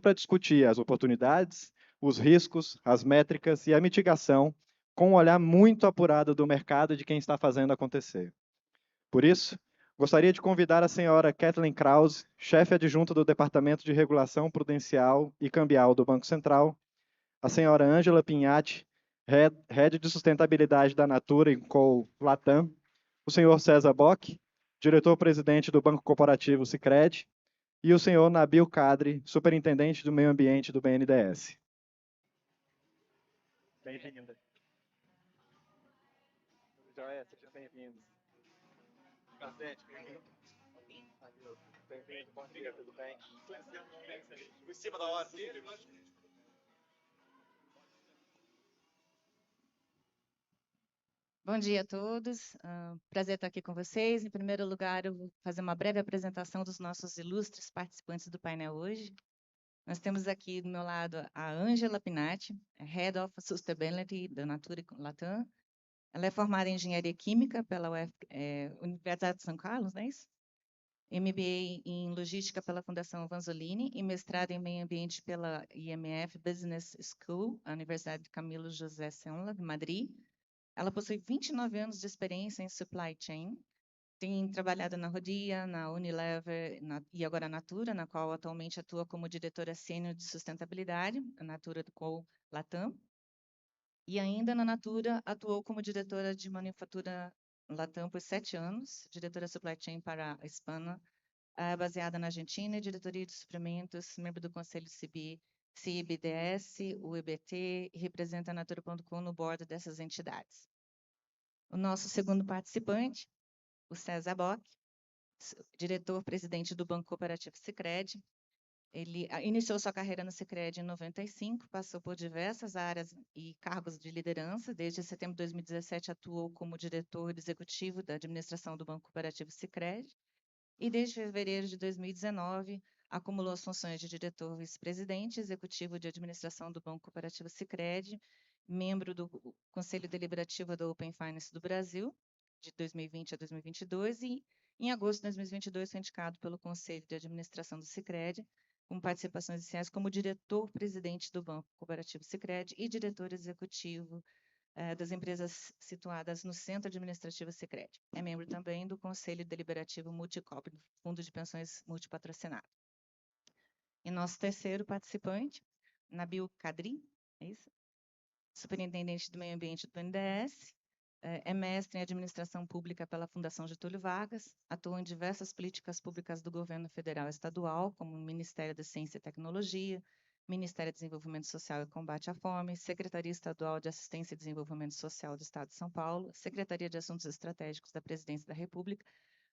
para discutir as oportunidades, os riscos, as métricas e a mitigação com um olhar muito apurado do mercado e de quem está fazendo acontecer. Por isso, gostaria de convidar a senhora Kathleen Krause, chefe adjunta do Departamento de Regulação Prudencial e Cambial do Banco Central, a senhora Ângela Pinhatti, Head de Sustentabilidade da Natura Co. Latam, o senhor César Bock, diretor-presidente do Banco Corporativo Sicredi, e o senhor Nabil Kadri, superintendente do meio ambiente do BNDES. Bem-vinda. Joia, seja bem-vindo. Bastante, bem-vindo. Bem-vindo, bom dia, tudo bem? Em cima da hora. Bom dia a todos. Prazer estar aqui com vocês. Em primeiro lugar, eu vou fazer uma breve apresentação dos nossos ilustres participantes do painel hoje. Nós temos aqui do meu lado a Ângela Pinhatti, Head of Sustainability da Natura Latam. Ela é formada em Engenharia Química pela Universidade de São Carlos, não é isso? MBA em Logística pela Fundação Vanzolini e mestrado em Meio Ambiente pela IMF Business School, a Universidade de Camilo José Cela, de Madrid. Ela possui 29 anos de experiência em supply chain, tem trabalhado na Rodia, na Unilever e agora na Natura, na qual atualmente atua como diretora sênior de sustentabilidade, a Natura do Co Latam. E ainda na Natura atuou como diretora de manufatura Latam por 7 anos, diretora supply chain para a Hispana, baseada na Argentina, diretoria de suprimentos, membro do Conselho CIBDS, o EBT, e representa a Natura.com no board dessas entidades. O nosso segundo participante, o César Bock, diretor-presidente do Banco Cooperativo Sicredi. Ele iniciou sua carreira no Sicredi em 95, passou por diversas áreas e cargos de liderança. Desde setembro de 2017, atuou como diretor executivo da administração do Banco Cooperativo Sicredi. E desde fevereiro de 2019, acumulou as funções de diretor vice-presidente executivo de administração do Banco Cooperativo Sicredi, membro do Conselho Deliberativo da Open Finance do Brasil, de 2020 a 2022, e em agosto de 2022 foi indicado pelo Conselho de Administração do Sicredi, com participações iniciais como diretor-presidente do Banco Cooperativo Sicredi e diretor executivo das empresas situadas no Centro Administrativo Sicredi. É membro também do Conselho Deliberativo Multicop, do Fundo de Pensões Multipatrocinado. E nosso terceiro participante, Nabil Kadri, é isso? Superintendente do Meio Ambiente do BNDES, é mestre em Administração Pública pela Fundação Getúlio Vargas, atua em diversas políticas públicas do governo federal e estadual, como o Ministério da Ciência e Tecnologia, Ministério do Desenvolvimento Social e Combate à Fome, Secretaria Estadual de Assistência e Desenvolvimento Social do Estado de São Paulo, Secretaria de Assuntos Estratégicos da Presidência da República,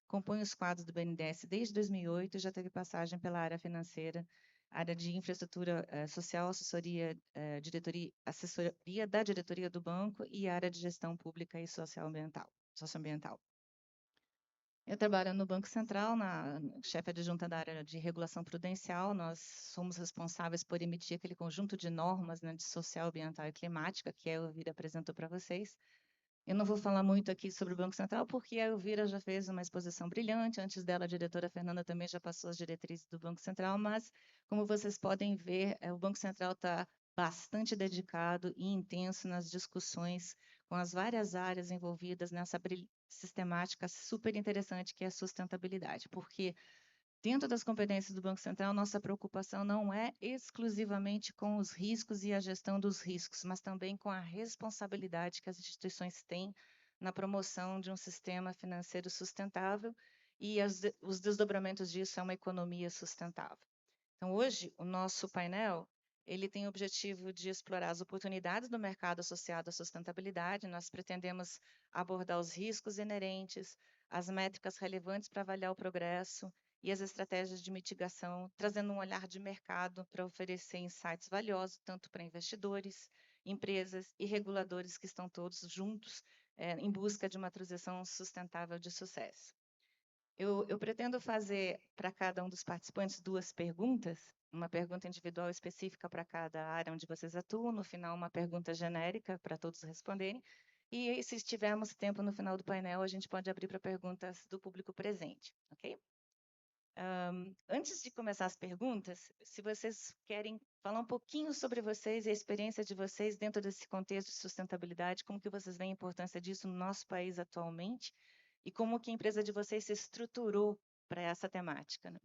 compõe os quadros do BNDES desde 2008 e já teve passagem pela área financeira, área de infraestrutura social, assessoria da diretoria do banco e área de gestão pública e socioambiental. Eu trabalho no Banco Central, chefe adjunta da área de regulação prudencial. Nós somos responsáveis por emitir aquele conjunto de normas, né, de social, ambiental e climática que a Elvira apresentou para vocês. Eu não vou falar muito aqui sobre o Banco Central, porque a Elvira já fez uma exposição brilhante. Antes dela, a diretora Fernanda também já passou as diretrizes do Banco Central, mas, como vocês podem ver, o Banco Central está bastante dedicado e intenso nas discussões com as várias áreas envolvidas nessa sistemática super interessante que é a sustentabilidade, porque dentro das competências do Banco Central, nossa preocupação não é exclusivamente com os riscos e a gestão dos riscos, mas também com a responsabilidade que as instituições têm na promoção de um sistema financeiro sustentável e os desdobramentos disso é uma economia sustentável. Então, hoje, o nosso painel ele tem o objetivo de explorar as oportunidades do mercado associado à sustentabilidade. Nós pretendemos abordar os riscos inerentes, as métricas relevantes para avaliar o progresso e as estratégias de mitigação, trazendo um olhar de mercado para oferecer insights valiosos, tanto para investidores, empresas e reguladores que estão todos juntos em busca de uma transição sustentável de sucesso. Eu pretendo fazer para cada um dos participantes 2 perguntas, uma pergunta individual específica para cada área onde vocês atuam, no final uma pergunta genérica para todos responderem, e se tivermos tempo no final do painel, a gente pode abrir para perguntas do público presente, ok? Antes de começar as perguntas, se vocês querem falar um pouquinho sobre vocês e a experiência de vocês dentro desse contexto de sustentabilidade, como que vocês veem a importância disso no nosso país atualmente e como que a empresa de vocês se estruturou para essa temática, né?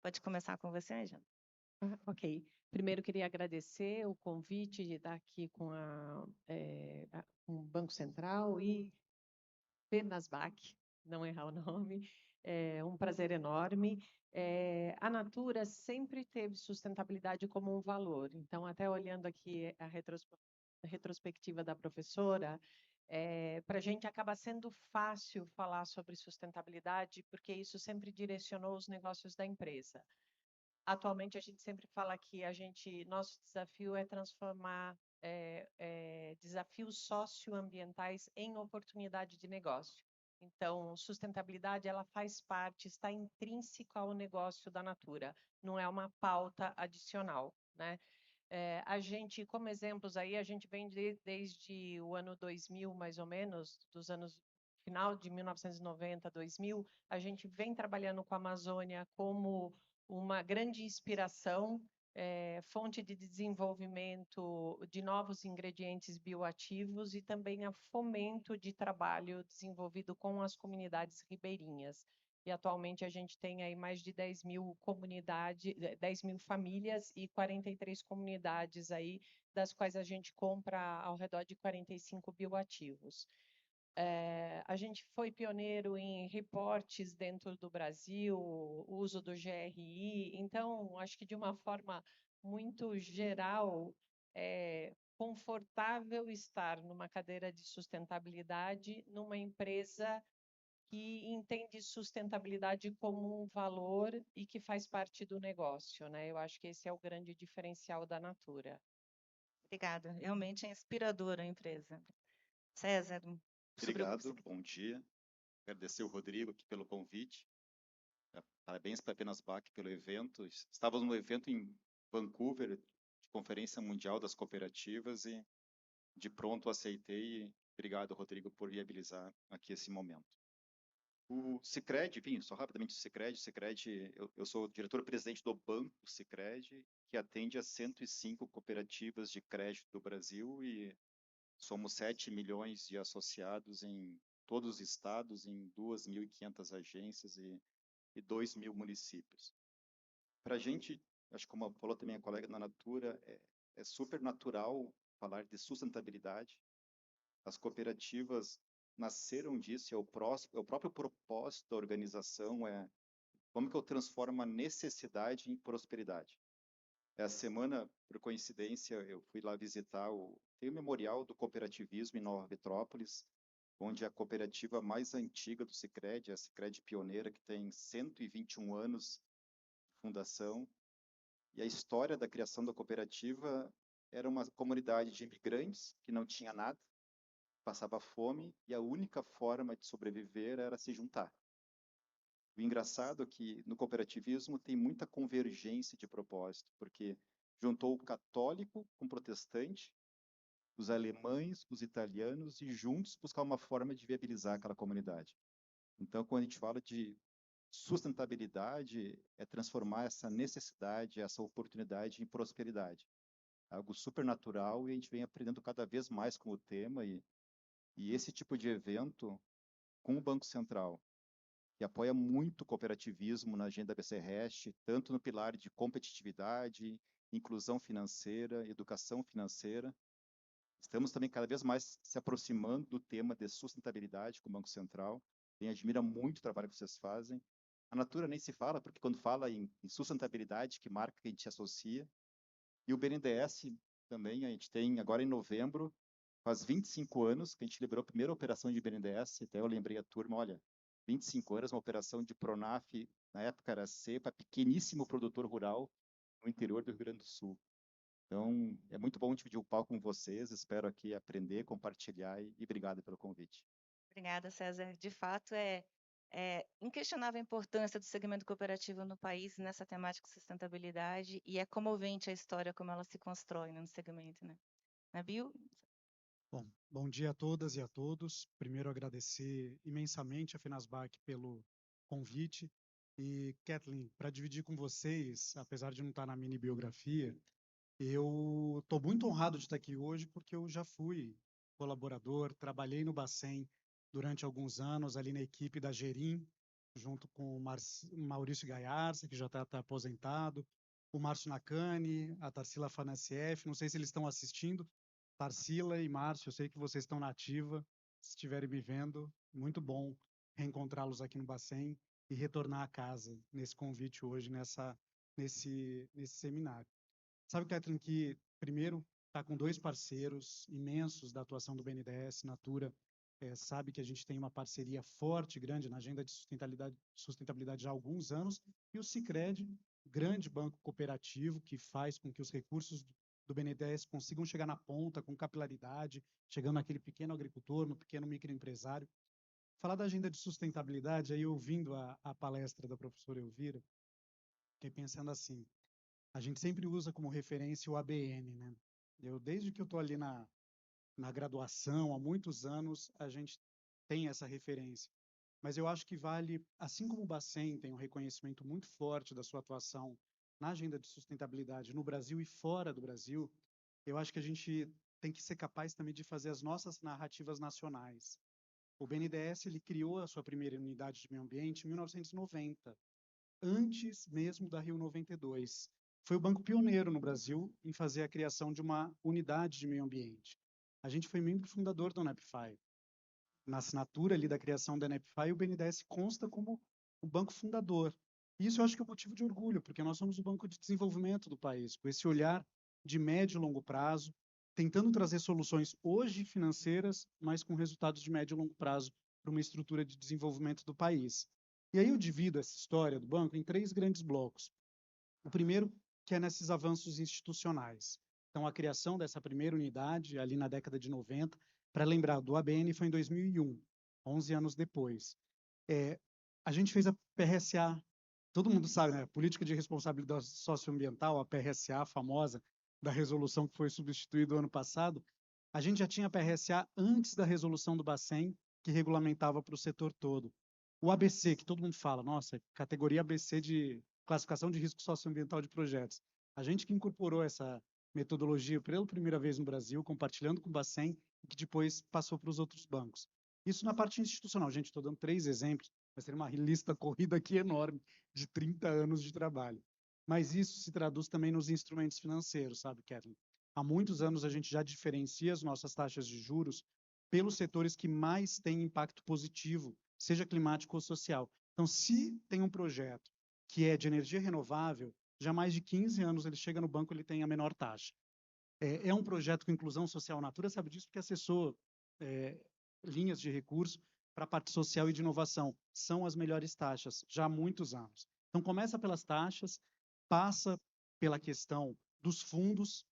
Pode começar com você, Angela. Ok. Primeiro, queria agradecer o convite de estar aqui com com o Banco Central e Fenasbac, não errar o nome. É um prazer enorme. A Natura sempre teve sustentabilidade como um valor. Então, até olhando aqui a retrospectiva da professora, para a gente acaba sendo fácil falar sobre sustentabilidade, porque isso sempre direcionou os negócios da empresa. Atualmente, a gente sempre fala que nosso desafio é transformar desafios socioambientais em oportunidade de negócio. Então, sustentabilidade, ela faz parte, está intrínseca ao negócio da Natura, não é uma pauta adicional, né? A gente, como exemplos aí, a gente vem desde o ano 2000, mais ou menos, dos anos final de 1990, 2000, a gente vem trabalhando com a Amazônia como uma grande inspiração, fonte de desenvolvimento de novos ingredientes bioativos e também a fomento de trabalho desenvolvido com as comunidades ribeirinhas. E atualmente a gente tem aí mais de 10 mil comunidades, 10 mil famílias e 43 comunidades aí, das quais a gente compra ao redor de 45 bioativos. A gente foi pioneiro em reportes dentro do Brasil, o uso do GRI, então, acho que de uma forma muito geral, é confortável estar numa cadeira de sustentabilidade numa empresa que entende sustentabilidade como um valor e que faz parte do negócio, né? Eu acho que esse é o grande diferencial da Natura. Obrigada. Realmente é inspiradora a empresa. César, Obrigado, bom dia. Agradecer o Rodrigo aqui pelo convite. Parabéns para a Fenasbac pelo evento. Estávamos no evento em Vancouver, de Conferência Mundial das Cooperativas, e de pronto aceitei. Obrigado, Rodrigo, por viabilizar aqui esse momento. O Sicredi, enfim, só rapidamente o Sicredi, eu sou diretor-presidente do Banco Sicredi, que atende a 105 cooperativas de crédito do Brasil e somos 7 milhões de associados em todos os estados, em 2.500 agências e 2 mil municípios. Para a gente, acho que como falou também a colega da Natura, é super natural falar de sustentabilidade. As cooperativas nasceram disso, é o próprio propósito da organização, como que eu transformo a necessidade em prosperidade. Essa semana, por coincidência, eu fui lá visitar tem o Memorial do Cooperativismo em Nova Petrópolis, onde a cooperativa mais antiga do Sicredi, a Sicredi Pioneira, que tem 121 anos de fundação. E a história da criação da cooperativa era uma comunidade de imigrantes que não tinha nada, passava fome, e a única forma de sobreviver era se juntar. O engraçado é que no cooperativismo tem muita convergência de propósito, porque juntou o católico com o protestante, os alemães, os italianos, e juntos buscar uma forma de viabilizar aquela comunidade. Então, quando a gente fala de sustentabilidade, é transformar essa necessidade, essa oportunidade em prosperidade. Algo super natural, e a gente vem aprendendo cada vez mais com o tema, e esse tipo de evento, com o Banco Central, que apoia muito o cooperativismo na agenda BC-REST, tanto no pilar de competitividade, inclusão financeira, educação financeira. Estamos também cada vez mais se aproximando do tema de sustentabilidade com o Banco Central. A gente admira muito o trabalho que vocês fazem. A Natura nem se fala, porque quando fala em sustentabilidade, que marca que a gente associa. E o BNDES também, a gente tem agora em novembro, faz 25 anos que a gente liberou a primeira operação de BNDES, até eu lembrei a turma, olha, 25 anos, uma operação de Pronaf, na época era CEPA, pequeníssimo produtor rural no interior do Rio Grande do Sul. Então, é muito bom dividir o palco com vocês, espero aqui aprender, compartilhar e obrigado pelo convite. Obrigada, César. De fato, é inquestionável a importância do segmento cooperativo no país nessa temática de sustentabilidade e é comovente a história como ela se constrói, né, no segmento, né? Nabil? Bom dia a todas e a todos. Primeiro, agradecer imensamente a Fenasbac pelo convite. E, Kathleen, para dividir com vocês, apesar de não estar na mini biografia, eu estou muito honrado de estar aqui hoje porque eu já fui colaborador, trabalhei no Bacen durante alguns anos ali na equipe da Gerim, junto com o Maurício Gaiarsa, que já está aposentado, o Márcio Nakane, a Tarsila Afanassieff, não sei se eles estão assistindo, Tarsila e Márcio, eu sei que vocês estão na ativa, se estiverem me vendo, muito bom reencontrá-los aqui no Bacen e retornar a casa nesse convite hoje, nesse seminário. Sabe, Kathleen, que primeiro está com dois parceiros imensos da atuação do BNDES, Natura, sabe que a gente tem uma parceria forte, grande na agenda de sustentabilidade já há alguns anos, e o Sicredi, grande banco cooperativo que faz com que os recursos do BNDES consigam chegar na ponta com capilaridade, chegando naquele pequeno agricultor, no pequeno microempresário. Falar da agenda de sustentabilidade, aí ouvindo a palestra da professora Elvira, fiquei pensando assim, a gente sempre usa como referência o ABN, né? Desde que eu estou ali na graduação, há muitos anos, a gente tem essa referência. Mas eu acho que vale, assim como o Bacen tem um reconhecimento muito forte da sua atuação na agenda de sustentabilidade no Brasil e fora do Brasil, eu acho que a gente tem que ser capaz também de fazer as nossas narrativas nacionais. O BNDES ele criou a sua primeira unidade de meio ambiente em 1990, antes mesmo da Rio 92. Foi o banco pioneiro no Brasil em fazer a criação de uma unidade de meio ambiente. A gente foi membro fundador da UNEP-FI. Na assinatura ali da criação da UNEP-FI, o BNDES consta como o banco fundador. E isso eu acho que é um motivo de orgulho, porque nós somos o banco de desenvolvimento do país, com esse olhar de médio e longo prazo, tentando trazer soluções hoje financeiras, mas com resultados de médio e longo prazo para uma estrutura de desenvolvimento do país. E aí eu divido essa história do banco em três grandes blocos. O primeiro, que é nesses avanços institucionais. Então, a criação dessa primeira unidade, ali na década de 90, para lembrar, do ABN foi em 2001, 11 anos depois. A gente fez a PRSA, todo mundo sabe, né? Política de Responsabilidade Socioambiental, a PRSA famosa, da resolução que foi substituída no ano passado. A gente já tinha a PRSA antes da resolução do Bacen, que regulamentava para o setor todo. O ABC, que todo mundo fala, nossa, categoria ABC de classificação de risco socioambiental de projetos. A gente que incorporou essa metodologia pela primeira vez no Brasil, compartilhando com o Bacen, e que depois passou para os outros bancos. Isso na parte institucional. Gente, estou dando 3 exemplos, vai ser uma lista corrida aqui enorme de 30 anos de trabalho. Mas isso se traduz também nos instrumentos financeiros, sabe, Kathleen? Há muitos anos a gente já diferencia as nossas taxas de juros pelos setores que mais têm impacto positivo, seja climático ou social. Então, se tem um projeto que é de energia renovável, já há mais de 15 anos ele chega no banco, ele tem a menor taxa. É um projeto com inclusão social. Natura sabe disso porque acessou linhas de recurso para a parte social e de inovação. São as melhores taxas, já há muitos anos. Então, começa pelas taxas, passa pela questão dos fundos.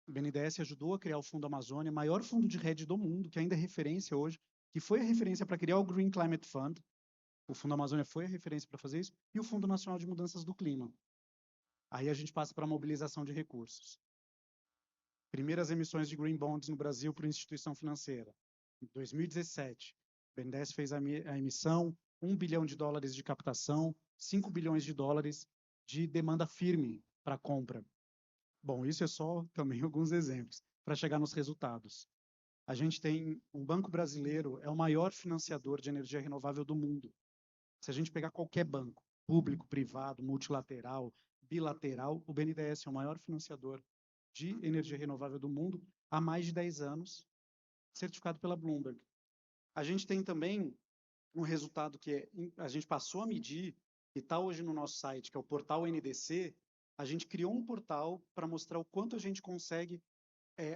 O BNDES ajudou a criar o Fundo Amazônia, maior fundo de rede do mundo, que ainda é referência hoje, que foi a referência para criar o Green Climate Fund. O Fundo Amazônia foi a referência para fazer isso, e o Fundo Nacional de Mudanças do Clima. Aí a gente passa para a mobilização de recursos. Primeiras emissões de Green Bonds no Brasil por instituição financeira. Em 2017, o BNDES fez a emissão, $1 bilhão de captação, 5 bilhões de dólares de demanda firme para compra. Bom, isso é só também alguns exemplos, para chegar nos resultados. A gente tem um banco brasileiro, é o maior financiador de energia renovável do mundo. Se a gente pegar qualquer banco, público, privado, multilateral, bilateral, o BNDES é o maior financiador de energia renovável do mundo há mais de 10 anos, certificado pela Bloomberg. A gente tem também um resultado que a gente passou a medir, e está hoje no nosso site, que é o portal NDC. A gente criou um portal para mostrar o quanto a gente consegue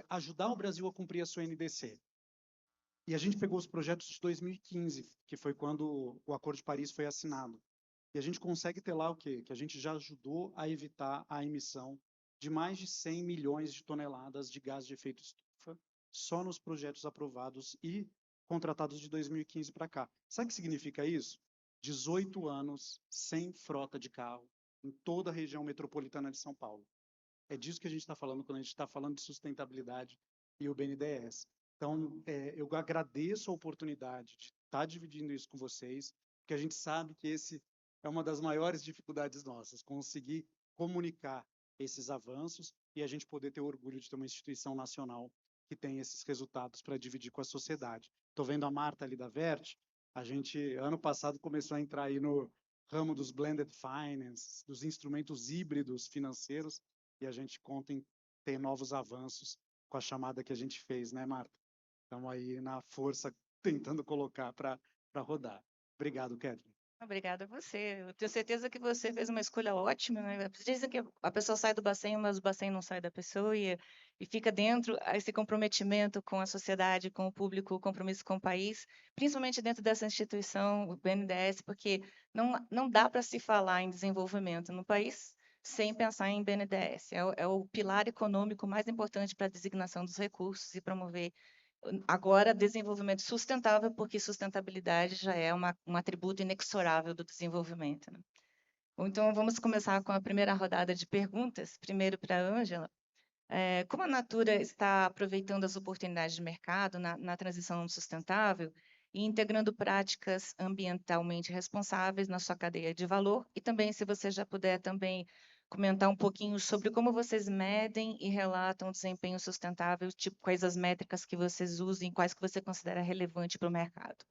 ajudar o Brasil a cumprir a sua NDC. E a gente pegou os projetos de 2015, que foi quando o Acordo de Paris foi assinado. E a gente consegue ter lá o quê? Que a gente já ajudou a evitar a emissão de mais de 100 milhões de toneladas de gás de efeito estufa só nos projetos aprovados e contratados de 2015 para cá. Sabe o que significa isso? 18 anos sem frota de carro em toda a região metropolitana de São Paulo. É disso que a gente está falando quando a gente está falando de sustentabilidade e o BNDES. Então, eu agradeço a oportunidade de estar dividindo isso com vocês, porque a gente sabe que esse é uma das maiores dificuldades nossas, conseguir comunicar esses avanços e a gente poder ter orgulho de ter uma instituição nacional que tem esses resultados para dividir com a sociedade. Estou vendo a Marta ali da Vert, a gente, ano passado, começou a entrar aí no ramo dos blended finance, dos instrumentos híbridos financeiros, e a gente conta em ter novos avanços com a chamada que a gente fez, né, Marta? Estamos aí na força tentando colocar para rodar. Obrigado, Kathleen. Obrigada a você. Eu tenho certeza que você fez uma escolha ótima, né? Dizem que a pessoa sai do Bacen, mas o Bacen não sai da pessoa e fica dentro esse comprometimento com a sociedade, com o público, o compromisso com o país, principalmente dentro dessa instituição, o BNDES, porque não dá para se falar em desenvolvimento no país sem pensar em BNDES. É o pilar econômico mais importante para a designação dos recursos e promover agora, desenvolvimento sustentável, porque sustentabilidade já é um atributo inexorável do desenvolvimento, né? Bom, então, vamos começar com a primeira rodada de perguntas. Primeiro para a Ângela. Como a Natura está aproveitando as oportunidades de mercado na transição sustentável e integrando práticas ambientalmente responsáveis na sua cadeia de valor? E também, se você já puder também comentar um pouquinho sobre como vocês medem e relatam o desempenho sustentável, tipo, quais as métricas que vocês usam e quais que você considera relevante para o mercado.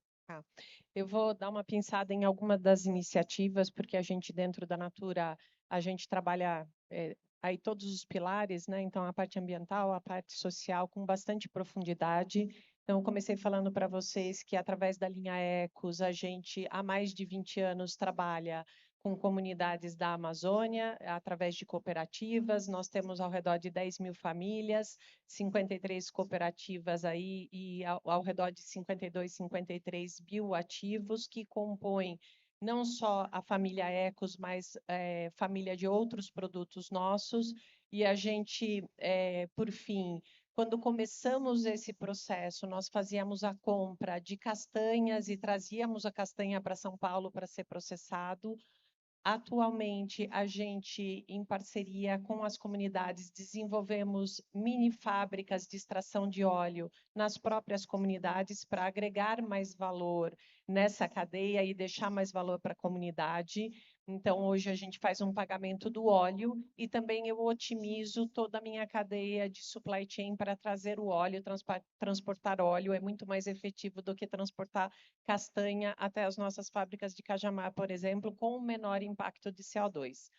Eu vou dar uma pinçada em alguma das iniciativas, porque a gente, dentro da Natura, a gente trabalha aí todos os pilares, né? Então, a parte ambiental, a parte social, com bastante profundidade. Então, eu comecei falando para vocês que, através da linha Ecos, a gente, há mais de 20 anos, trabalha com comunidades da Amazônia, através de cooperativas. Nós temos ao redor de 10 mil famílias, 53 cooperativas aí e ao redor de 52, 53 bioativos que compõem não só a família Ecos, mas família de outros produtos nossos. E a gente, por fim, quando começamos esse processo, nós fazíamos a compra de castanhas e trazíamos a castanha para São Paulo para ser processado. Atualmente, a gente, em parceria com as comunidades, desenvolvemos mini fábricas de extração de óleo nas próprias comunidades para agregar mais valor nessa cadeia e deixar mais valor para a comunidade. Então, hoje a gente faz um pagamento do óleo e também eu otimizo toda a minha cadeia de supply chain para trazer o óleo, transportar óleo é muito mais efetivo do que transportar castanha até as nossas fábricas de Cajamar, por exemplo, com menor impacto de CO2.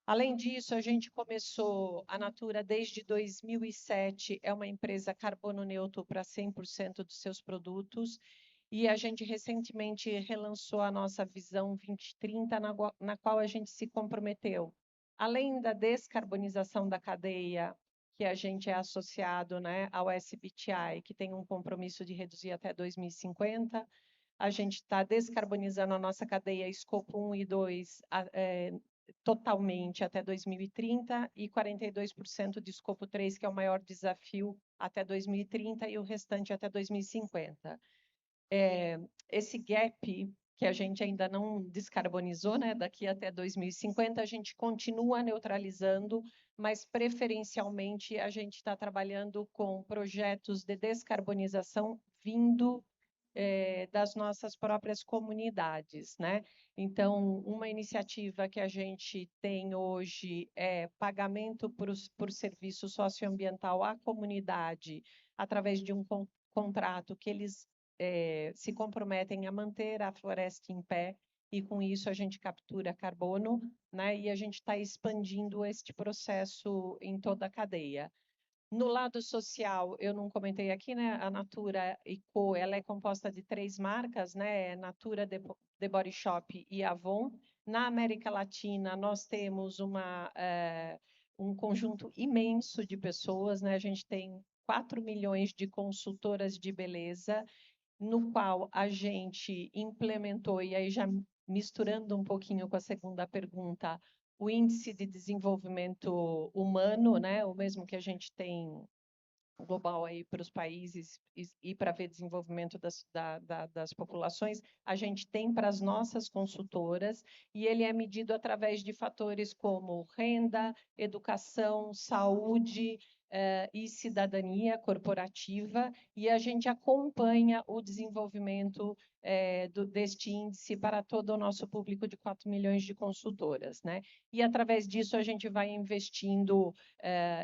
Além disso, a gente começou, a Natura desde 2007 é uma empresa carbono neutro para 100% dos seus produtos, e a gente recentemente relançou a nossa visão 2030, na qual a gente se comprometeu, além da descarbonização da cadeia, que a gente é associado, né, ao SBTi, que tem um compromisso de reduzir até 2050, a gente está descarbonizando a nossa cadeia escopo 1 e 2 totalmente até 2030 e 42% de escopo 3, que é o maior desafio, até 2030 e o restante até 2050. Esse gap que a gente ainda não descarbonizou, né, daqui até 2050, a gente continua neutralizando, mas preferencialmente a gente está trabalhando com projetos de descarbonização vindo das nossas próprias comunidades, né? Então, uma iniciativa que a gente tem hoje é pagamento por serviço socioambiental à comunidade, através de um contrato que eles se comprometem a manter a floresta em pé, e com isso a gente captura carbono, né? E a gente está expandindo este processo em toda a cadeia. No lado social, eu não comentei aqui, né? A Natura Co, ela é composta de 3 marcas, né? Natura, The Body Shop e Avon. Na América Latina, nós temos um conjunto imenso de pessoas, né? A gente tem 4 milhões de consultoras de beleza, no qual a gente implementou, e aí já misturando um pouquinho com a segunda pergunta, o índice de desenvolvimento humano, né, o mesmo que a gente tem global aí para os países e para ver desenvolvimento das populações, a gente tem para as nossas consultoras, e ele é medido através de fatores como renda, educação, saúde, e cidadania corporativa, e a gente acompanha o desenvolvimento deste índice para todo o nosso público de 4 milhões de consultoras, né? E, através disso, a gente vai investindo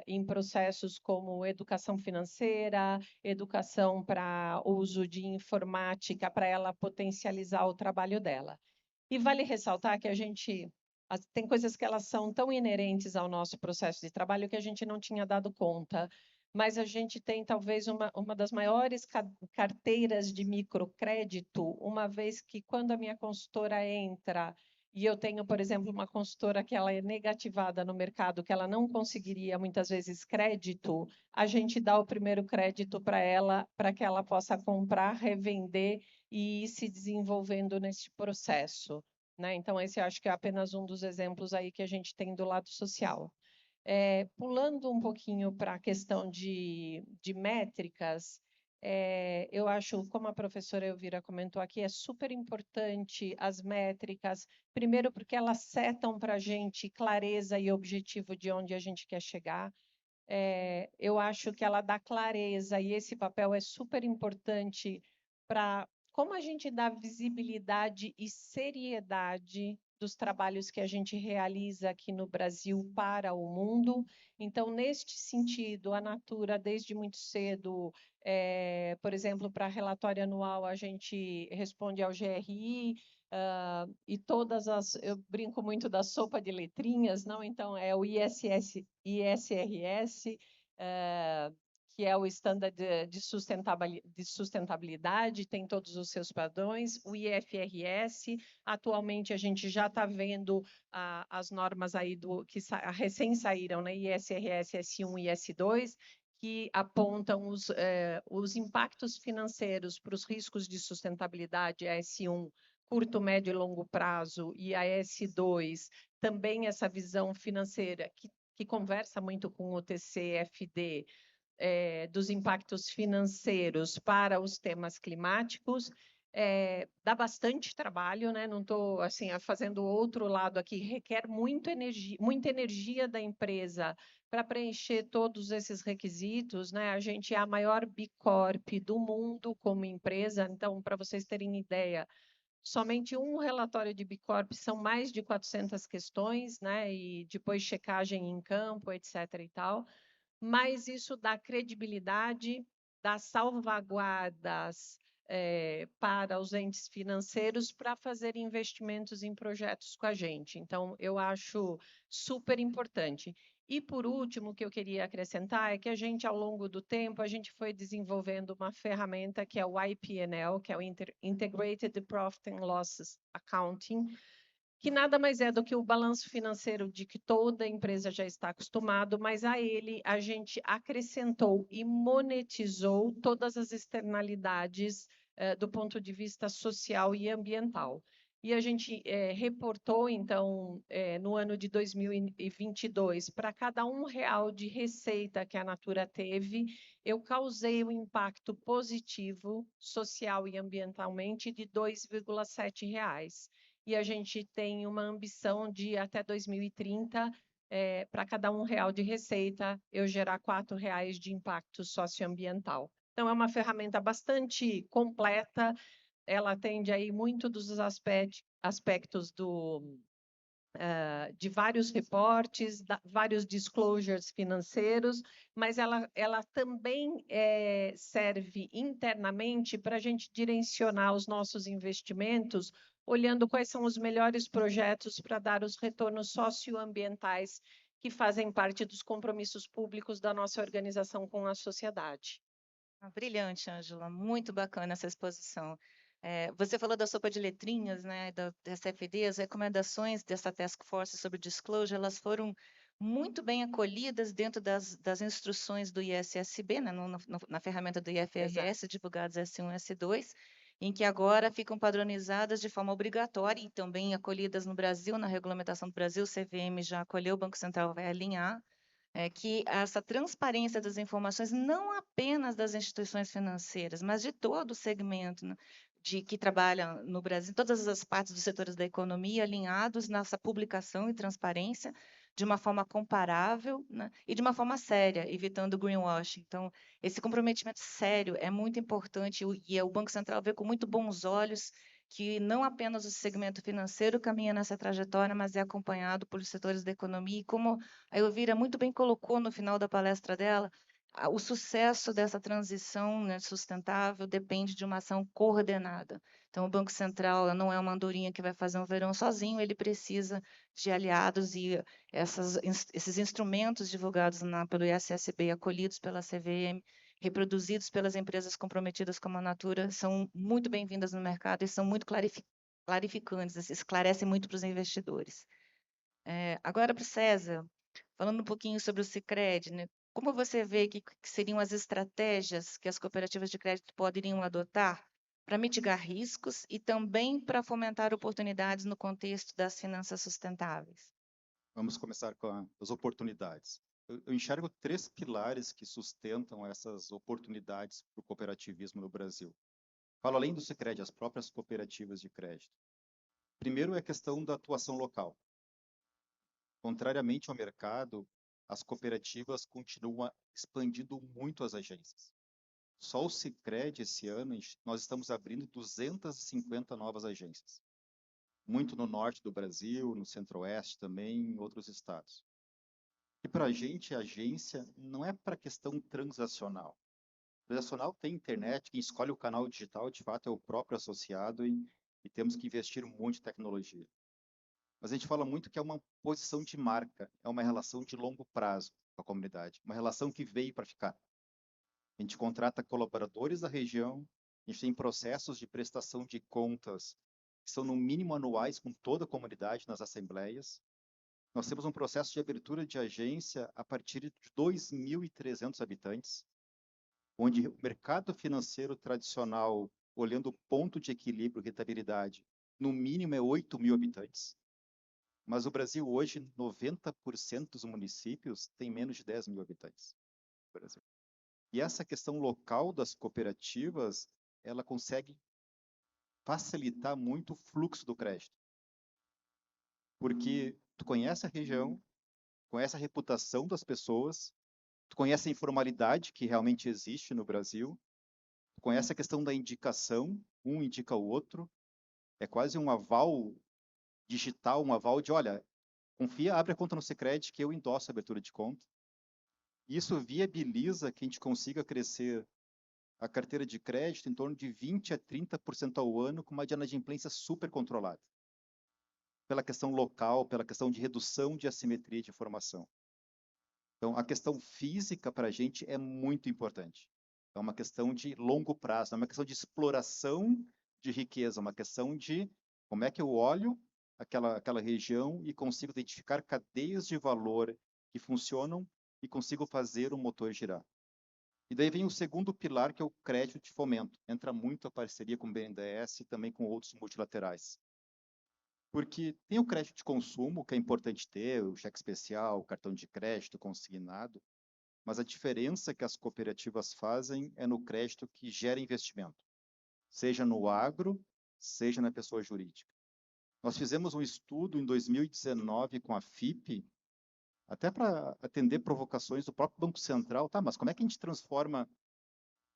em processos como educação financeira, educação para uso de informática, para ela potencializar o trabalho dela. E vale ressaltar que a gente tem coisas que elas são tão inerentes ao nosso processo de trabalho que a gente não tinha dado conta, mas a gente tem talvez uma das maiores carteiras de microcrédito, uma vez que quando a minha consultora entra e eu tenho, por exemplo, uma consultora que ela é negativada no mercado, que ela não conseguiria muitas vezes crédito, a gente dá o primeiro crédito para ela, para que ela possa comprar, revender e ir se desenvolvendo nesse processo, né? Então, esse acho que é apenas um dos exemplos aí que a gente tem do lado social. Pulando um pouquinho para a questão de métricas, eu acho, como a professora Elvira comentou aqui, é super importante as métricas, primeiro porque elas setam para a gente clareza e objetivo de onde a gente quer chegar. Eu acho que ela dá clareza, e esse papel é super importante para como a gente dá visibilidade e seriedade dos trabalhos que a gente realiza aqui no Brasil para o mundo. Então, neste sentido, a Natura, desde muito cedo, por exemplo, para relatório anual, a gente responde ao GRI, e todas as... Eu brinco muito da sopa de letrinhas, não? Então, é o ISRS, que é o Standard de Sustentabilidade, tem todos os seus padrões, o IFRS, atualmente a gente já está vendo as normas aí que recém saíram, né? ISRS S1 e S2, que apontam os impactos financeiros para os riscos de sustentabilidade, a S1, curto, médio e longo prazo, e a S2, também essa visão financeira, que conversa muito com o TCFD, dos impactos financeiros para os temas climáticos. Dá bastante trabalho, né? Não estou assim, fazendo outro lado aqui, requer muita energia da empresa para preencher todos esses requisitos, né? A gente é a maior B Corp do mundo como empresa, então, para vocês terem ideia, somente um relatório de B Corp são mais de 400 questões, né? E depois checagem em campo, etc. e tal. Mas isso dá credibilidade, dá salvaguardas para os entes financeiros para fazer investimentos em projetos com a gente. Então, eu acho super importante. E, por último, o que eu queria acrescentar é que a gente, ao longo do tempo, a gente foi desenvolvendo uma ferramenta que é o IPNL, que é o Integrated Profit and Losses Accounting, que nada mais é do que o balanço financeiro de que toda empresa já está acostumado, mas a ele a gente acrescentou e monetizou todas as externalidades do ponto de vista social e ambiental. E a gente reportou, então, no ano de 2022, para cada R$1 de receita que a Natura teve, eu causei um impacto positivo, social e ambientalmente, de R$2,7. E a gente tem uma ambição de, até 2030, para cada R$1 de receita, eu gerar R$4 de impacto socioambiental. Então, é uma ferramenta bastante completa, ela atende aí muito dos aspectos de vários reportes, vários disclosures financeiros, mas ela também serve internamente para a gente direcionar os nossos investimentos, olhando quais são os melhores projetos para dar os retornos socioambientais que fazem parte dos compromissos públicos da nossa organização com a sociedade. Brilhante, Ângela, muito bacana essa exposição. Você falou da sopa de letrinhas, né, da TCFD, as recomendações dessa Task Force sobre Disclosure, elas foram muito bem acolhidas dentro das instruções do ISSB, né, na ferramenta do IFRS, divulgadas S1 e S2, em que agora ficam padronizadas de forma obrigatória e também acolhidas no Brasil, na regulamentação do Brasil, o CVM já acolheu, o Banco Central vai alinhar, que essa transparência das informações, não apenas das instituições financeiras, mas de todo o segmento, né, que trabalha no Brasil, todas as partes dos setores da economia alinhados nessa publicação e transparência, de uma forma comparável, né, e de uma forma séria, evitando o greenwashing. Então, esse comprometimento sério é muito importante e o Banco Central vê com muito bons olhos que não apenas o segmento financeiro caminha nessa trajetória, mas é acompanhado por setores da economia. E como a Elvira muito bem colocou no final da palestra dela, o sucesso dessa transição, né, sustentável depende de uma ação coordenada. Então, o Banco Central não é uma andorinha que vai fazer um verão sozinho, ele precisa de aliados e esses instrumentos divulgados pelo ISSB, acolhidos pela CVM, reproduzidos pelas empresas comprometidas como a Natura, são muito bem-vindas no mercado e são muito clarificantes, esclarecem muito para os investidores. Agora, para o César, falando um pouquinho sobre o Sicredi, né? Como você vê que seriam as estratégias que as cooperativas de crédito poderiam adotar para mitigar riscos e também para fomentar oportunidades no contexto das finanças sustentáveis? Vamos começar com as oportunidades. Eu enxergo 3 pilares que sustentam essas oportunidades para o cooperativismo no Brasil. Falo além do Sicredi, as próprias cooperativas de crédito. Primeiro é a questão da atuação local. Contrariamente ao mercado, as cooperativas continuam expandindo muito as agências. Só o Sicredi, esse ano, nós estamos abrindo 250 novas agências. Muito no norte do Brasil, no centro-oeste também, em outros estados. E para a gente, a agência não é para questão transacional. Transacional tem internet, quem escolhe o canal digital, de fato, é o próprio associado e temos que investir muito em tecnologia. Mas a gente fala muito que é uma posição de marca, é uma relação de longo prazo com a comunidade, uma relação que veio para ficar. A gente contrata colaboradores da região, a gente tem processos de prestação de contas que são no mínimo anuais com toda a comunidade nas assembleias. Nós temos um processo de abertura de agência a partir de 2.300 habitantes, onde o mercado financeiro tradicional, olhando o ponto de equilíbrio e rentabilidade, no mínimo é 8.000 habitantes. Mas o Brasil hoje, 90% dos municípios têm menos de 10.000 habitantes. Brasil. E essa questão local das cooperativas, ela consegue facilitar muito o fluxo do crédito. Porque tu conhece a região, conhece a reputação das pessoas, tu conhece a informalidade que realmente existe no Brasil, tu conhece a questão da indicação, um indica o outro, é quase um aval digital, um aval de, olha, confia, abre a conta no Sicredi que eu endosso a abertura de conta. Isso viabiliza que a gente consiga crescer a carteira de crédito em torno de 20% a 30% ao ano com uma inadimplência super controlada. Pela questão local, pela questão de redução de assimetria de informação. Então, a questão física para a gente é muito importante. É uma questão de longo prazo, é uma questão de exploração de riqueza, uma questão de como é que eu olho aquela região e consigo identificar cadeias de valor que funcionam e consigo fazer o motor girar. E daí vem o segundo pilar, que é o crédito de fomento. Entra muito a parceria com o BNDES e também com outros multilaterais. Porque tem o crédito de consumo, que é importante ter, o cheque especial, o cartão de crédito consignado, mas a diferença que as cooperativas fazem é no crédito que gera investimento, seja no agro, seja na pessoa jurídica. Nós fizemos um estudo em 2019 com a FIP, até para atender provocações do próprio Banco Central, tá, mas como é que a gente transforma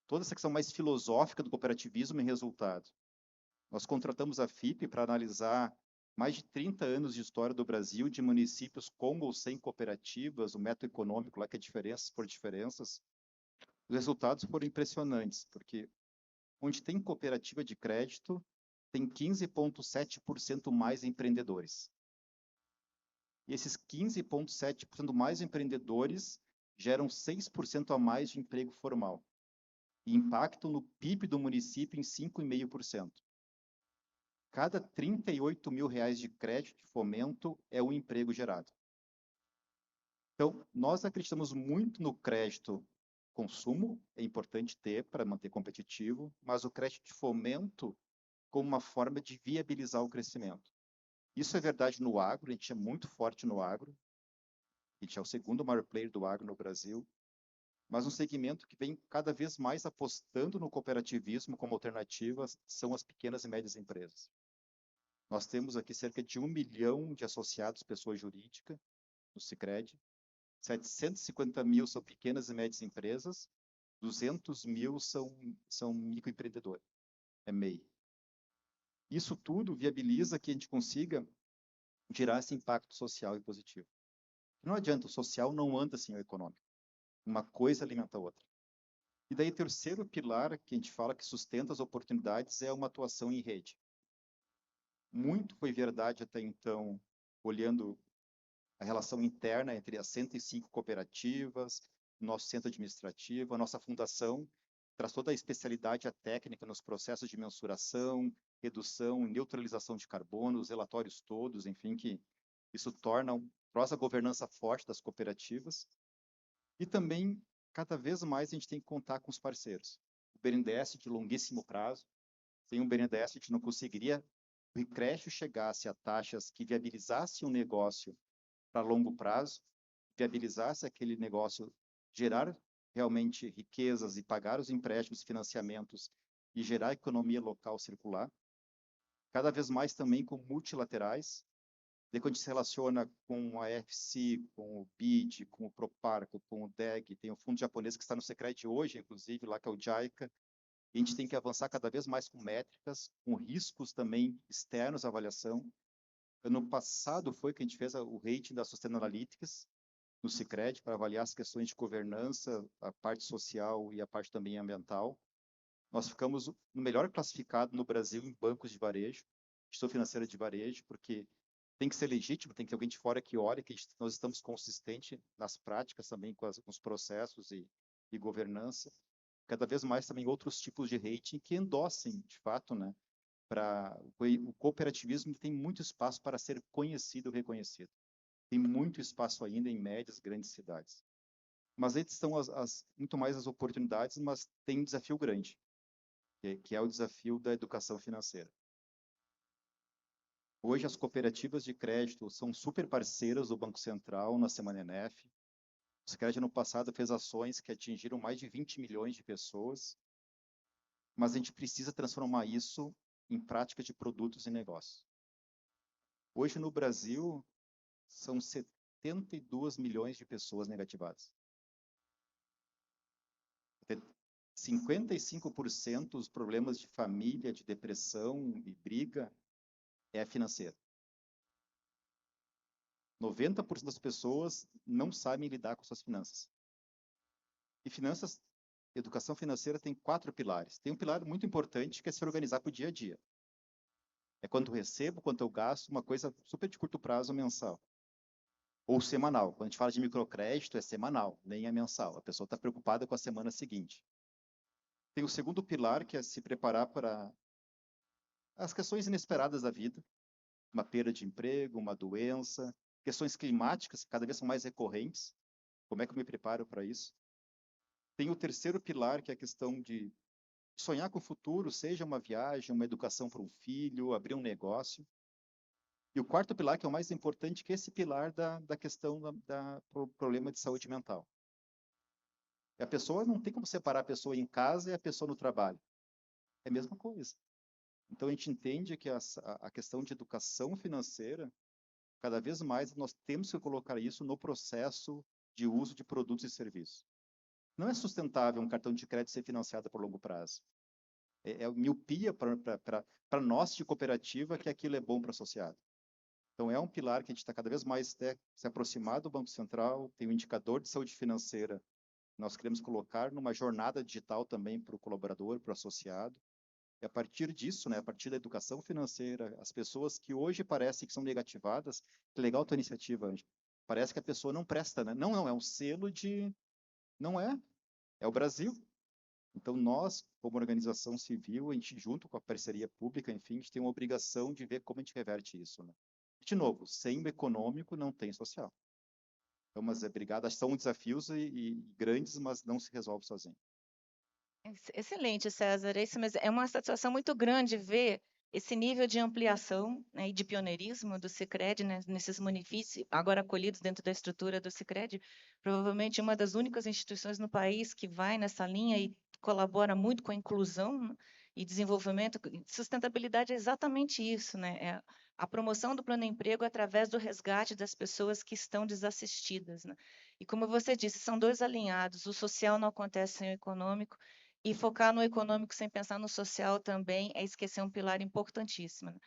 toda essa questão mais filosófica do cooperativismo em resultado? Nós contratamos a FIP para analisar mais de 30 anos de história do Brasil, de municípios com ou sem cooperativas, o método econômico lá que é diferenças por diferenças. Os resultados foram impressionantes, porque onde tem cooperativa de crédito, tem 15,7% mais empreendedores. E esses 15,7% mais empreendedores geram 6% a mais de emprego formal e impactam no PIB do município em 5,5%. Cada R$38 mil de crédito de fomento é um emprego gerado. Então, nós acreditamos muito no crédito consumo, é importante ter para manter competitivo, mas o crédito de fomento como uma forma de viabilizar o crescimento. Isso é verdade no agro, a gente é muito forte no agro, a gente é o segundo maior player do agro no Brasil, mas um segmento que vem cada vez mais apostando no cooperativismo como alternativa são as pequenas e médias empresas. Nós temos aqui cerca de 1 milhão de associados, pessoa jurídica, no Sicredi, 750 mil são pequenas e médias empresas, 200 mil são microempreendedores, é MEI. Isso tudo viabiliza que a gente consiga gerar esse impacto social e positivo. Não adianta, o social não anda sem o econômico. Uma coisa alimenta a outra. E daí, o terceiro pilar que a gente fala que sustenta as oportunidades é uma atuação em rede. Muito foi verdade até então, olhando a relação interna entre as 105 cooperativas, nosso centro administrativo, a nossa fundação, traz toda a especialidade, a técnica nos processos de mensuração, redução, neutralização de carbono, os relatórios todos, enfim, que isso torna a governança forte das cooperativas. E também, cada vez mais, a gente tem que contar com os parceiros. O BNDES de longuíssimo prazo, sem o BNDES a gente não conseguiria que o crédito chegasse a taxas que viabilizassem um negócio para longo prazo, viabilizasse aquele negócio gerar realmente riquezas e pagar os empréstimos e financiamentos e gerar economia local circular. Cada vez mais também com multilaterais. Daí, quando a gente se relaciona com a FC, com o BID, com o Proparco, com o DEG, tem o fundo japonês que está no Sicredi hoje, inclusive, lá que é o JICA, e a gente tem que avançar cada vez mais com métricas, com riscos também externos à avaliação. Ano passado foi que a gente fez o rating da Sustainalytics no Sicredi para avaliar as questões de governança, a parte social e a parte também ambiental. Nós ficamos no melhor classificado no Brasil em bancos de varejo, gestão financeira de varejo, porque tem que ser legítimo, tem que ter alguém de fora que olhe que nós estamos consistentes nas práticas também com os processos e governança. Cada vez mais também outros tipos de rating que endossem, de fato, né, para o cooperativismo tem muito espaço para ser conhecido e reconhecido. Tem muito espaço ainda em médias, grandes cidades. Mas aí estão muito mais as oportunidades, mas tem um desafio grande, que é o desafio da educação financeira. Hoje as cooperativas de crédito são super parceiras do Banco Central na Semana ENEF. O Sicredi no passado fez ações que atingiram mais de 20 milhões de pessoas, mas a gente precisa transformar isso em prática de produtos e negócios. Hoje no Brasil são 72 milhões de pessoas negativadas. 55% dos problemas de família, de depressão e briga é financeiro. 90% das pessoas não sabem lidar com suas finanças. E educação financeira tem 4 pilares. Tem um pilar muito importante que é se organizar para o dia a dia. É quanto eu recebo, quanto eu gasto, uma coisa super de curto prazo, mensal. Ou semanal. Quando a gente fala de microcrédito, é semanal, nem é mensal. A pessoa está preocupada com a semana seguinte. Tem o segundo pilar, que é se preparar para as questões inesperadas da vida. Uma perda de emprego, uma doença, questões climáticas que cada vez são mais recorrentes. Como é que eu me preparo para isso? Tem o terceiro pilar, que é a questão de sonhar com o futuro, seja uma viagem, uma educação para um filho, abrir um negócio. E o quarto pilar, que é o mais importante, que é esse pilar da questão do problema de saúde mental. E a pessoa, não tem como separar a pessoa em casa e a pessoa no trabalho. É a mesma coisa. Então, a gente entende que a questão de educação financeira, cada vez mais nós temos que colocar isso no processo de uso de produtos e serviços. Não é sustentável um cartão de crédito ser financiado por longo prazo. É miopia para nós de cooperativa que aquilo é bom para o associado. Então, é um pilar que a gente está cada vez mais se aproximado do Banco Central, tem um indicador de saúde financeira. Nós queremos colocar numa jornada digital também para o colaborador, para o associado. E a partir disso, né, a partir da educação financeira, as pessoas que hoje parecem que são negativadas, que legal a tua iniciativa, Ângela. Parece que a pessoa não presta, né? Não, é um selo de... Não é. É o Brasil. Então, nós, como organização civil, a gente, junto com a parceria pública, enfim, a gente tem uma obrigação de ver como a gente reverte isso, né? De novo, sem o econômico não tem social. Então, mas obrigado. São desafios e grandes, mas não se resolve sozinho. Excelente, César. É isso mesmo. É uma satisfação muito grande ver esse nível de ampliação, né, e de pioneirismo do Sicredi, né, nesses municípios, agora acolhidos dentro da estrutura do Sicredi. Provavelmente uma das únicas instituições no país que vai nessa linha e colabora muito com a inclusão, né, e desenvolvimento. Sustentabilidade é exatamente isso, né? É a promoção do plano emprego através do resgate das pessoas que estão desassistidas, né? E como você disse, são dois alinhados, o social não acontece sem o econômico, e focar no econômico sem pensar no social também é esquecer um pilar importantíssimo, né?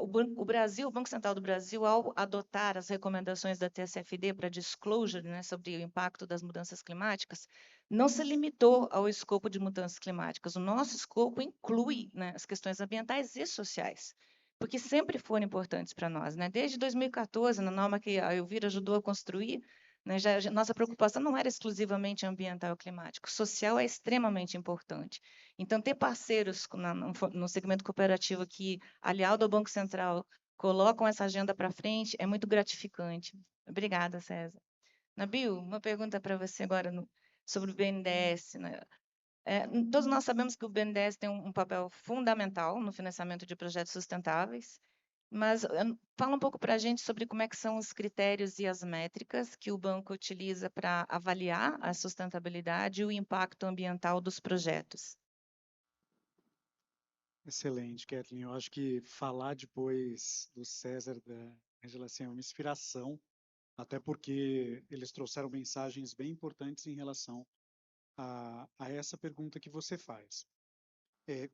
O Brasil, o Banco Central do Brasil, ao adotar as recomendações da TCFD para disclosure, né, sobre o impacto das mudanças climáticas, não se limitou ao escopo de mudanças climáticas. O nosso escopo inclui, né, as questões ambientais e sociais, porque sempre foram importantes para nós, né? Desde 2014, na norma que a Elvira ajudou a construir, né, nossa preocupação não era exclusivamente ambiental e climático, social é extremamente importante. Então, ter parceiros no segmento cooperativo que, aliado ao Banco Central, colocam essa agenda para frente é muito gratificante. Obrigada, César. Nabil, uma pergunta para você agora sobre o BNDES, né? Todos nós sabemos que o BNDES tem um papel fundamental no financiamento de projetos sustentáveis, mas fala um pouco para a gente sobre como é que são os critérios e as métricas que o banco utiliza para avaliar a sustentabilidade e o impacto ambiental dos projetos. Excelente, Kathleen. Eu acho que falar depois do César, da Angela, assim, é uma inspiração, até porque eles trouxeram mensagens bem importantes em relação a essa pergunta que você faz.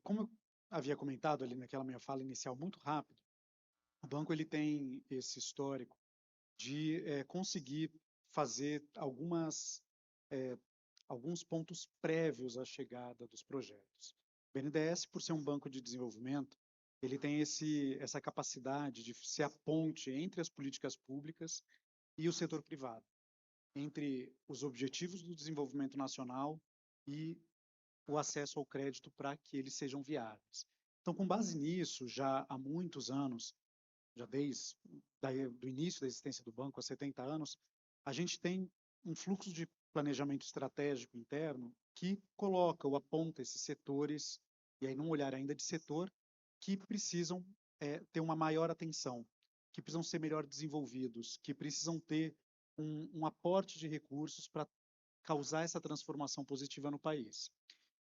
Como eu havia comentado ali naquela minha fala inicial muito rápido, o banco ele tem esse histórico de conseguir fazer alguns pontos prévios à chegada dos projetos. O BNDES, por ser um banco de desenvolvimento, ele tem essa capacidade de ser a ponte entre as políticas públicas e o setor privado, entre os objetivos do desenvolvimento nacional e o acesso ao crédito para que eles sejam viáveis. Então, com base nisso, já há muitos anos, já desde do início da existência do banco, há 70 anos, a gente tem um fluxo de planejamento estratégico interno que coloca ou aponta esses setores, e aí num olhar ainda de setor, que precisam ter uma maior atenção, que precisam ser melhor desenvolvidos, que precisam ter um aporte de recursos para causar essa transformação positiva no país.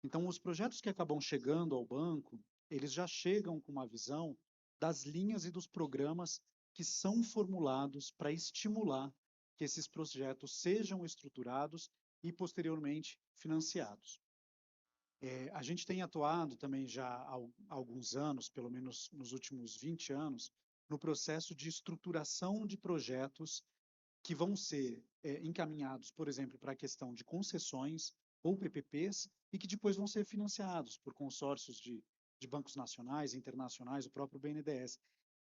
Então, os projetos que acabam chegando ao banco, eles já chegam com uma visão das linhas e dos programas que são formulados para estimular que esses projetos sejam estruturados e, posteriormente, financiados. A gente tem atuado também já há alguns anos, pelo menos nos últimos 20 anos, no processo de estruturação de projetos que vão ser encaminhados, por exemplo, para a questão de concessões ou PPPs e que depois vão ser financiados por consórcios de bancos nacionais, internacionais, o próprio BNDES.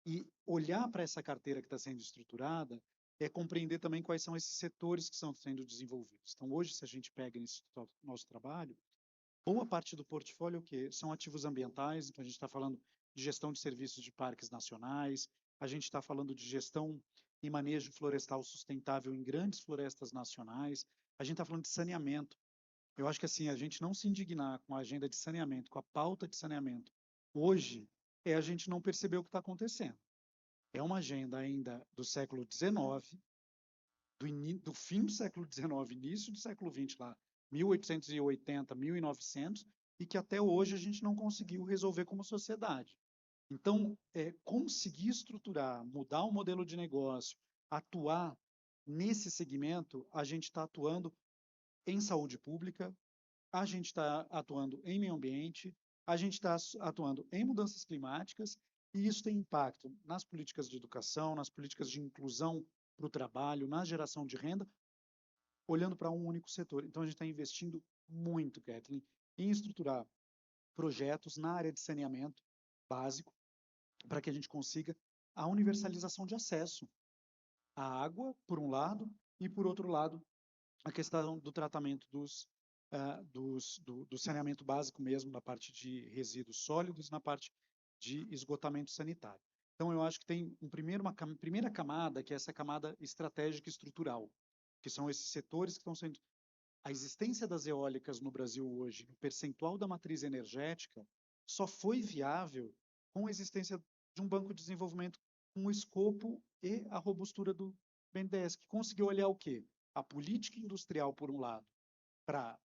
E olhar para essa carteira que está sendo estruturada é compreender também quais são esses setores que estão sendo desenvolvidos. Então, hoje, se a gente pega nesse nosso trabalho, boa parte do portfólio o quê? São ativos ambientais, então a gente está falando de gestão de serviços de parques nacionais, a gente está falando de gestão e manejo florestal sustentável em grandes florestas nacionais, a gente está falando de saneamento. Eu acho que assim, a gente não se indignar com a agenda de saneamento, com a pauta de saneamento, hoje, é a gente não perceber o que está acontecendo. É uma agenda ainda do século XIX, do fim do século XIX, início do século XX, lá, 1880, 1900, e que até hoje a gente não conseguiu resolver como sociedade. Então, conseguir estruturar, mudar o modelo de negócio, atuar nesse segmento, a gente está atuando em saúde pública, a gente está atuando em meio ambiente, a gente está atuando em mudanças climáticas, e isso tem impacto nas políticas de educação, nas políticas de inclusão para o trabalho, na geração de renda, olhando para um único setor. Então, a gente está investindo muito, Kathleen, em estruturar projetos na área de saneamento básico, para que a gente consiga a universalização de acesso à água, por um lado, e, por outro lado, a questão do tratamento do saneamento básico mesmo, na parte de resíduos sólidos, na parte de esgotamento sanitário. Então, eu acho que tem uma primeira camada, que é essa camada estratégica e estrutural, que são esses setores que estão sendo... A existência das eólicas no Brasil hoje, o percentual da matriz energética, só foi viável com a existência de um banco de desenvolvimento com o escopo e a robustura do BNDES, que conseguiu olhar o quê? A política industrial, por um lado, para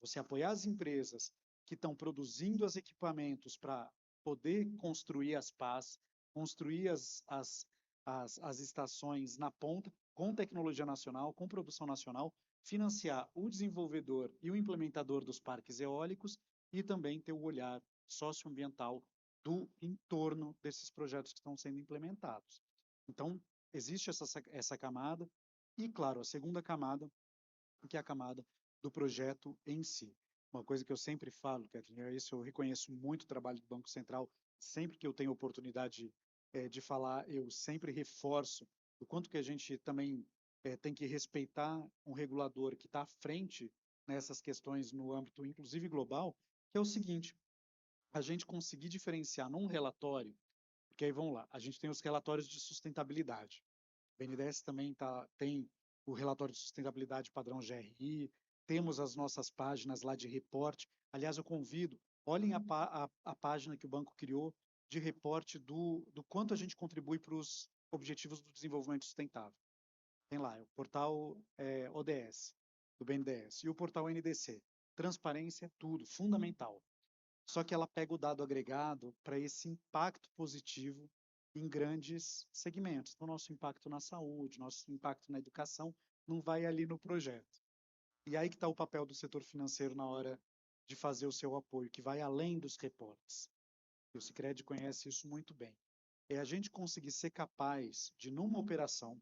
você apoiar as empresas que estão produzindo os equipamentos para poder construir as PAs, construir as estações na ponta, com tecnologia nacional, com produção nacional, financiar o desenvolvedor e o implementador dos parques eólicos e também ter o olhar socioambiental do entorno desses projetos que estão sendo implementados. Então, existe essa camada e, claro, a segunda camada, que é a camada do projeto em si. Uma coisa que eu sempre falo, Kathleen, isso eu reconheço muito o trabalho do Banco Central, sempre que eu tenho oportunidade de falar, eu sempre reforço o quanto que a gente também tem que respeitar um regulador que está à frente nessas questões no âmbito, inclusive global, que é o seguinte, a gente conseguir diferenciar num relatório, porque aí vamos lá, a gente tem os relatórios de sustentabilidade. O BNDES também tem o relatório de sustentabilidade padrão GRI, temos as nossas páginas lá de reporte. Aliás, eu convido, olhem a página que o banco criou de reporte do quanto a gente contribui para os Objetivos do Desenvolvimento Sustentável. Tem lá, é o portal ODS, do BNDES, e o portal NDC. Transparência é tudo, fundamental. Só que ela pega o dado agregado para esse impacto positivo em grandes segmentos. Então, nosso impacto na saúde, nosso impacto na educação, não vai ali no projeto. E aí que está o papel do setor financeiro na hora de fazer o seu apoio, que vai além dos reportes. E o Sicredi conhece isso muito bem. É a gente conseguir ser capaz de, numa operação,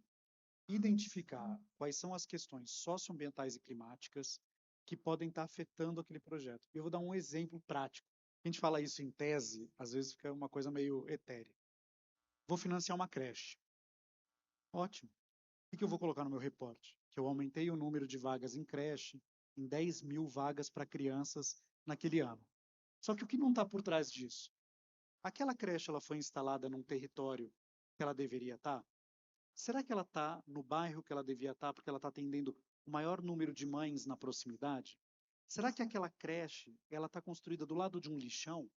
identificar quais são as questões socioambientais e climáticas que podem estar afetando aquele projeto. Eu vou dar um exemplo prático. A gente fala isso em tese, às vezes fica uma coisa meio etérea. Vou financiar uma creche. Ótimo. O que eu vou colocar no meu reporte? Que eu aumentei o número de vagas em creche em 10 mil vagas para crianças naquele ano. Só que o que não está por trás disso? Aquela creche ela foi instalada num território que ela deveria estar? Será que ela está no bairro que ela devia estar porque ela está atendendo o maior número de mães na proximidade? Será que aquela creche ela está construída do lado de um lixão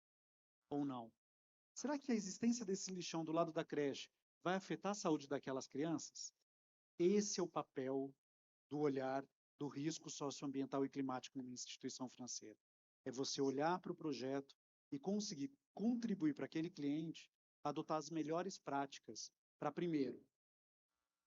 ou não? Será que a existência desse lixão do lado da creche vai afetar a saúde daquelas crianças? Esse é o papel do olhar do risco socioambiental e climático numa instituição financeira. É você olhar para o projeto e conseguir contribuir para aquele cliente a adotar as melhores práticas para, primeiro,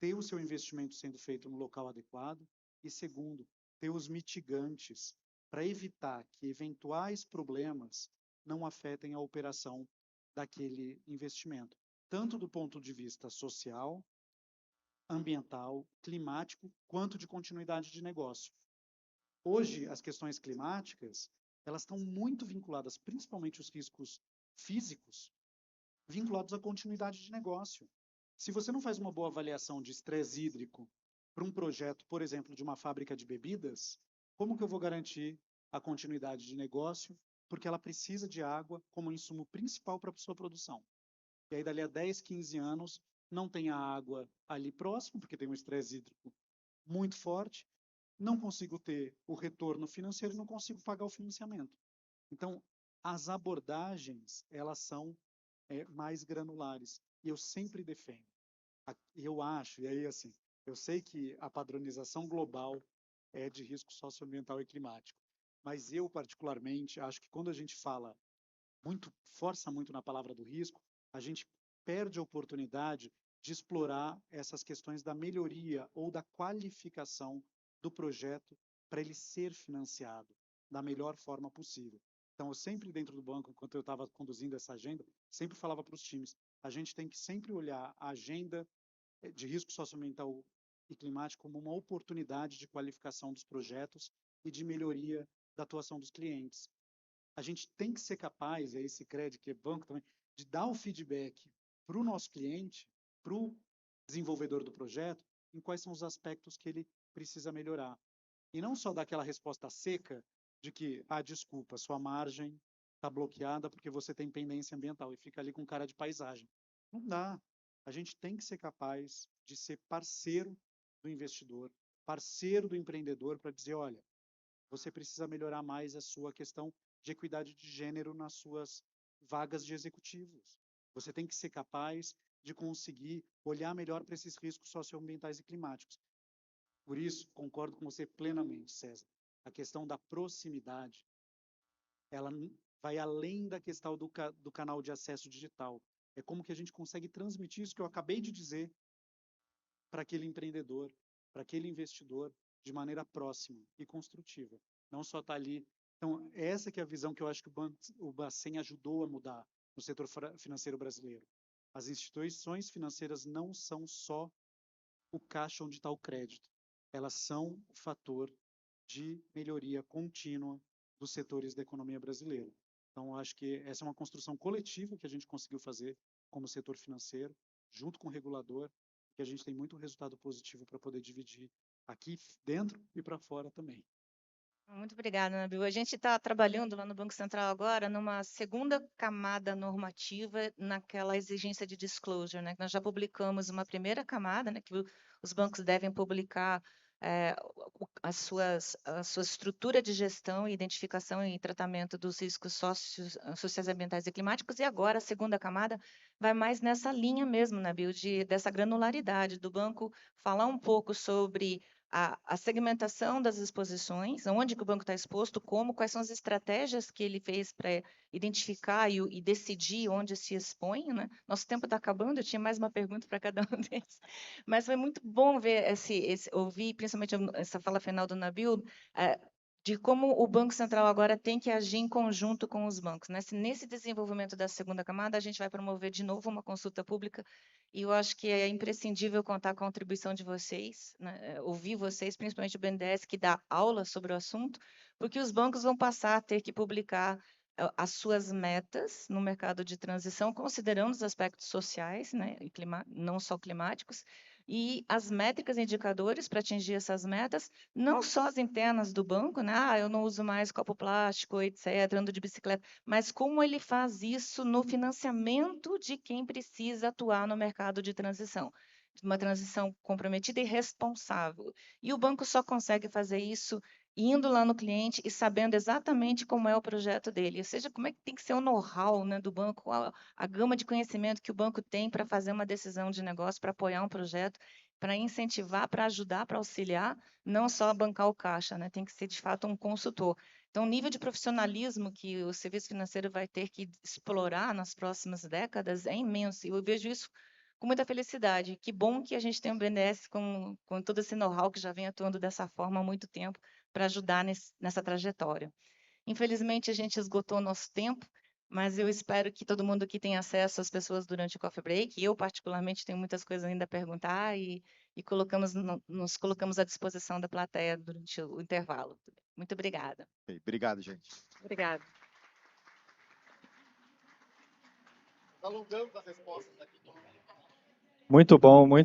ter o seu investimento sendo feito no local adequado e, segundo, ter os mitigantes para evitar que eventuais problemas não afetem a operação daquele investimento, tanto do ponto de vista social, ambiental, climático, quanto de continuidade de negócio. Hoje, as questões climáticas, elas estão muito vinculadas, principalmente os riscos físicos, vinculados à continuidade de negócio. Se você não faz uma boa avaliação de estresse hídrico para um projeto, por exemplo, de uma fábrica de bebidas, como que eu vou garantir a continuidade de negócio? Porque ela precisa de água como insumo principal para a sua produção. E aí, dali a 10, 15 anos, não tem a água ali próximo, porque tem um estresse hídrico muito forte, não consigo ter o retorno financeiro e não consigo pagar o financiamento. Então, as abordagens, elas são mais granulares. E eu sempre defendo. Eu acho, e aí assim, eu sei que a padronização global é de risco socioambiental e climático, mas eu particularmente acho que quando a gente força muito na palavra do risco, a gente perde a oportunidade de explorar essas questões da melhoria ou da qualificação do projeto para ele ser financiado da melhor forma possível. Então, eu sempre dentro do banco, enquanto eu estava conduzindo essa agenda, sempre falava para os times, a gente tem que sempre olhar a agenda de risco socioambiental e climático como uma oportunidade de qualificação dos projetos e de melhoria da atuação dos clientes. A gente tem que ser capaz, e aí esse crédito que é banco também, de dar o feedback para o nosso cliente, para o desenvolvedor do projeto, em quais são os aspectos que ele precisa melhorar. E não só dar aquela resposta seca de que, desculpa, sua margem está bloqueada porque você tem pendência ambiental e fica ali com cara de paisagem. Não dá. A gente tem que ser capaz de ser parceiro do investidor, parceiro do empreendedor para dizer, olha, você precisa melhorar mais a sua questão de equidade de gênero nas suas vagas de executivos. Você tem que ser capaz de conseguir olhar melhor para esses riscos socioambientais e climáticos. Por isso, concordo com você plenamente, César. A questão da proximidade, ela vai além da questão do canal de acesso digital. é como que a gente consegue transmitir isso que eu acabei de dizer para aquele empreendedor, para aquele investidor, de maneira próxima e construtiva. Não só estar ali. Então, essa que é a visão que eu acho que o Bacen ajudou a mudar no setor financeiro brasileiro. As instituições financeiras não são só o caixa onde está o crédito. Elas são o fator de melhoria contínua dos setores da economia brasileira. Então, eu acho que essa é uma construção coletiva que a gente conseguiu fazer como setor financeiro, junto com o regulador, que a gente tem muito resultado positivo para poder dividir aqui dentro e para fora também. Muito obrigada, Nabil. A gente está trabalhando lá no Banco Central agora numa segunda camada normativa naquela exigência de disclosure, né? Nós já publicamos uma primeira camada, né, que os bancos devem publicar a sua estrutura de gestão, identificação e tratamento dos riscos sociais, ambientais e climáticos, e agora a segunda camada vai mais nessa linha mesmo, Nabil, dessa granularidade do banco, falar um pouco sobre a segmentação das exposições, onde que o banco está exposto, quais são as estratégias que ele fez para identificar e decidir onde se expõe, né? Nosso tempo está acabando, eu tinha mais uma pergunta para cada um deles, mas foi muito bom ver ouvir, principalmente essa fala final do Nabil, de como o Banco Central agora tem que agir em conjunto com os bancos, né? Nesse desenvolvimento da segunda camada, a gente vai promover de novo uma consulta pública, e eu acho que é imprescindível contar com a contribuição de vocês, né? Ouvir vocês, principalmente o BNDES, que dá aula sobre o assunto, porque os bancos vão passar a ter que publicar as suas metas no mercado de transição, considerando os aspectos sociais, né, e não só climáticos, e as métricas e indicadores para atingir essas metas, não só as internas do banco, né? Eu não uso mais copo plástico, etc., ando de bicicleta, mas como ele faz isso no financiamento de quem precisa atuar no mercado de transição, uma transição comprometida e responsável. E o banco só consegue fazer isso indo lá no cliente e sabendo exatamente como é o projeto dele, ou seja, como é que tem que ser o know-how, né, do banco, a gama de conhecimento que o banco tem para fazer uma decisão de negócio, para apoiar um projeto, para incentivar, para ajudar, para auxiliar, não só bancar o caixa, né? Tem que ser, de fato, um consultor. Então, o nível de profissionalismo que o serviço financeiro vai ter que explorar nas próximas décadas é imenso, e eu vejo isso com muita felicidade. Que bom que a gente tem um BNDES com todo esse know-how que já vem atuando dessa forma há muito tempo para ajudar nessa trajetória. Infelizmente, a gente esgotou o nosso tempo, mas eu espero que todo mundo aqui tenha acesso às pessoas durante o coffee break. Eu, particularmente, tenho muitas coisas ainda a perguntar e nos colocamos à disposição da plateia durante o intervalo. Muito obrigada. Okay, obrigado, gente. Obrigada. Muito bom, muito